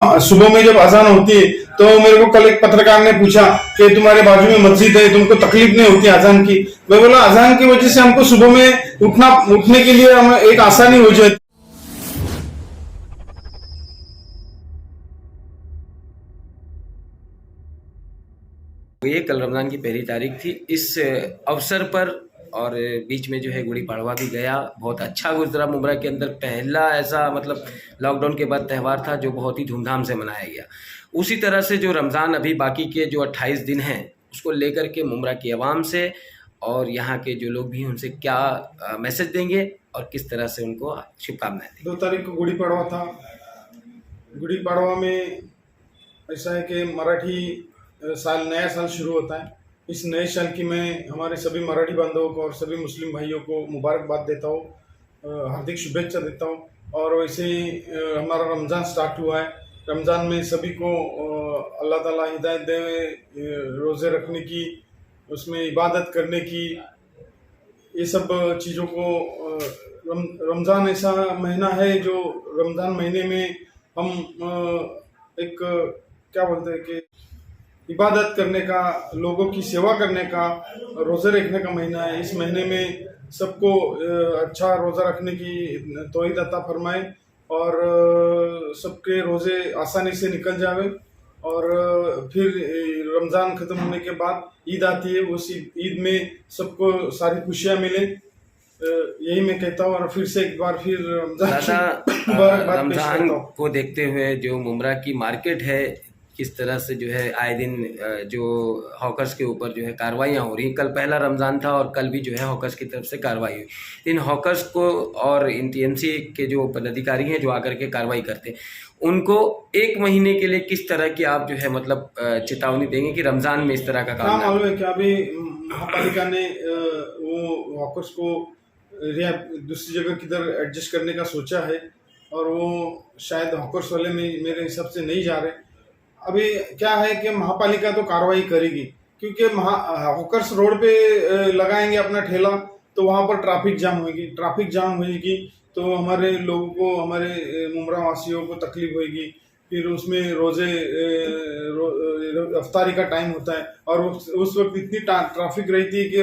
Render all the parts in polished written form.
सुबह में जब अजान होती है तो मेरे को कल एक पत्रकार ने पूछा कि तुम्हारे बाजू में मस्जिद है, तुमको तकलीफ नहीं होती अजान की? मैं बोला अजान की वजह से हमको सुबह में उठने के लिए हमें एक आसानी हो जाती। ये कल रमज़ान की पहली तारीख थी। इस अवसर पर और बीच में जो है गुड़ी पड़वा भी गया, बहुत अच्छा गुजरा। मुमरा के अंदर पहला ऐसा मतलब लॉकडाउन के बाद त्यौहार था जो बहुत ही धूमधाम से मनाया गया। उसी तरह से जो रमज़ान अभी बाकी के जो 28 दिन हैं उसको लेकर के मुमरा की आवाम से और यहाँ के जो लोग भी हैं उनसे क्या मैसेज देंगे और किस तरह से उनको शुभकामनाएं देंगे। 2 तारीख को गुड़ी पड़वा था। गुड़ी पड़वा में ऐसा है कि मराठी साल, नया साल शुरू होता है। इस नए साल की मैं हमारे सभी मराठी बांधवों को और सभी मुस्लिम भाइयों को मुबारकबाद देता हूँ, हार्दिक शुभेच्छा देता हूँ। और वैसे ही हमारा रमज़ान स्टार्ट हुआ है। रमज़ान में सभी को अल्लाह ताला हिदायत दे, रोज़े रखने की, उसमें इबादत करने की, ये सब चीज़ों को। रमज़ान ऐसा महीना है जो रमज़ान महीने में हम एक क्या बोलते हैं कि इबादत करने का, लोगों की सेवा करने का, रोज़े रखने का महीना है। इस महीने में सबको अच्छा रोज़ा रखने की तौहीद अता फरमाए और सबके रोज़े आसानी से निकल जावे। और फिर रमज़ान ख़त्म होने के बाद ईद आती है, उस ईद में सबको सारी खुशियाँ मिले, यही मैं कहता हूँ। और फिर से एक बार फिर रमज़ान को देखते हुए जो मुमरा की मार्केट है किस तरह से जो है आए दिन जो हॉकर्स के ऊपर जो है कार्रवाइयाँ हो रही। कल पहला रमज़ान था और कल भी जो है हॉकर्स की तरफ से कार्रवाई हुई। इन हॉकर्स को और इन टीएमसी के जो पदाधिकारी हैं जो आकर के कार्रवाई करते हैं उनको 1 महीने के लिए किस तरह की आप जो है मतलब चेतावनी देंगे कि रमज़ान में इस तरह का काम मालूम है क्या? अभी महापालिका ने वो हॉकर्स को दूसरी जगह किधर एडजस्ट करने का सोचा है और वो शायद हॉकर्स वाले में मेरे हिसाब से नहीं जा रहे। अभी क्या है कि महापालिका तो कार्रवाई करेगी, क्योंकि हॉकर्स रोड पे लगाएंगे अपना ठेला तो वहाँ पर ट्रैफिक जाम होगी तो हमारे लोगों को, हमारे मुमरा वासियों को तकलीफ होगी। फिर उसमें इफ्तारी का टाइम होता है और उस वक्त इतनी ट्रैफिक रहती है कि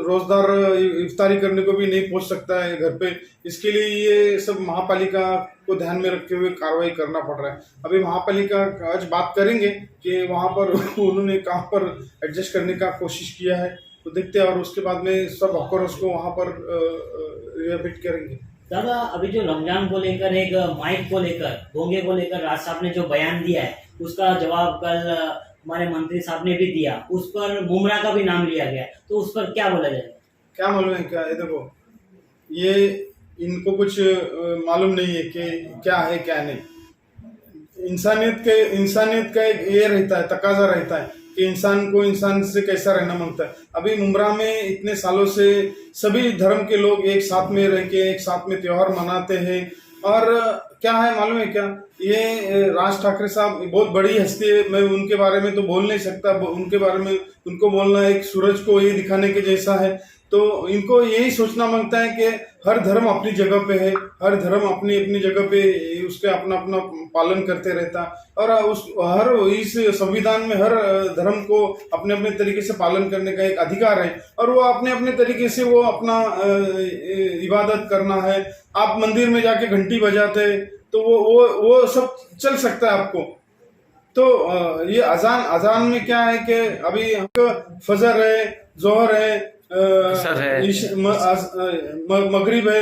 रोजदार इफ्तारी करने को भी नहीं पहुंच सकता है घर पे। इसके लिए ये सब महापालिका को ध्यान में रखते हुए कार्रवाई करना पड़ रहा है। अभी महापालिका आज बात करेंगे कि वहाँ पर उन्होंने कहाँ पर एडजस्ट करने का कोशिश किया है, तो देखते हैं। और उसके बाद में सब हॉकर्स को वहाँ पर रिहेबिलिट करेंगे। दादा, अभी जो रमजान को लेकर, एक माइक को लेकर, भोंगे को लेकर राज साहब ने जो बयान दिया है उसका जवाब कल हमारे मंत्री साहब ने भी दिया, उस पर मुमरा का भी नाम लिया गया, तो उस पर क्या बोला जाएगा? क्या मालूम है क्या? ये देखो, ये इनको कुछ मालूम नहीं है कि क्या है क्या नहीं। इंसानियत का एक ये रहता है, तकाजा रहता है कि इंसान को इंसान से कैसा रहना मांगता है। अभी मुमरा में इतने सालों से सभी धर्म के लोग एक साथ में रह के एक साथ में त्योहार मनाते हैं। और क्या है मालूम है क्या? ये राज ठाकरे साहब बहुत बड़ी हस्ती है, मैं उनके बारे में तो बोल नहीं सकता। उनके बारे में उनको बोलना एक सूरज को ये दिखाने के जैसा है। तो इनको यही सोचना मांगता है कि हर धर्म अपनी जगह पे है, हर धर्म अपनी अपनी जगह पे उसके अपना अपना पालन करते रहता। और इस संविधान में हर धर्म को अपने अपने तरीके से पालन करने का एक अधिकार है और वो अपने अपने तरीके से वो अपना इबादत करना है। आप मंदिर में जाके घंटी बजाते तो वो सब चल सकता है आपको। तो ये अजान में क्या है कि अभी फजर है, जोहर है, मगरिब है,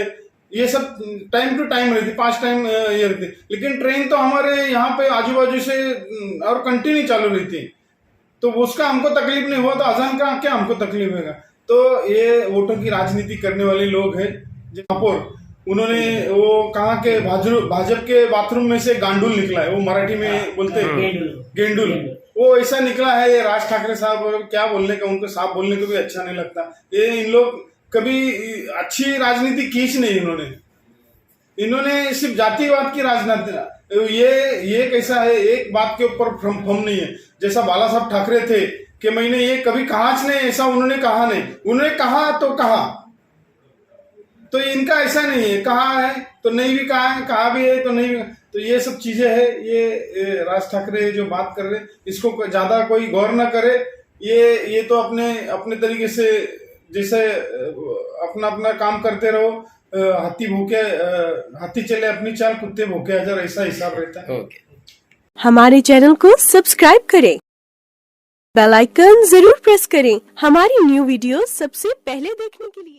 ये सब टाइम टू टाइम रहती, 5 टाइम ये रहती। लेकिन ट्रेन तो हमारे यहाँ पे आजू बाजू से और कंटिन्यू चालू रहती, तो उसका हमको तकलीफ नहीं हुआ तो अजान का क्या हमको तकलीफ होगा? तो ये वोटों की राजनीति करने वाले लोग हैं। महापौर उन्होंने वो कहा कि भाजपा के बाथरूम में से गांडुल निकला है, वो मराठी में बोलते हैं गेंडुल, वो ऐसा निकला है। ये राज ठाकरे साहब क्या बोलने का, उनको साफ बोलने को भी अच्छा नहीं लगता। ये इन लोग कभी अच्छी राजनीति खींच नहीं, इन्होंने सिर्फ जातिवाद की राजनीति। ये कैसा है, एक बात के ऊपर फम नहीं है। जैसा बाला साहब ठाकरे थे कि मैंने ये कभी कहा नहीं, ऐसा उन्होंने कहा नहीं। उन्होंने कहा तो कहा, तो इनका ऐसा नहीं है, कहा है तो नहीं भी कहा है, कहा भी है तो नहीं भी। तो तो ये सब चीजें है, ये राज ठाकरे जो बात कर रहे हैं इसको ज्यादा कोई गौर ना करे। ये तो अपने अपने तरीके से जैसे अपना अपना काम करते रहो, हाथी चले अपनी चाल, कुत्ते भूखे अजर, ऐसा हिसाब रहता है। ओके। हमारे चैनल को सब्सक्राइब करें, बेल आइकन जरूर प्रेस करें हमारी न्यू वीडियो सबसे पहले देखने के लिए।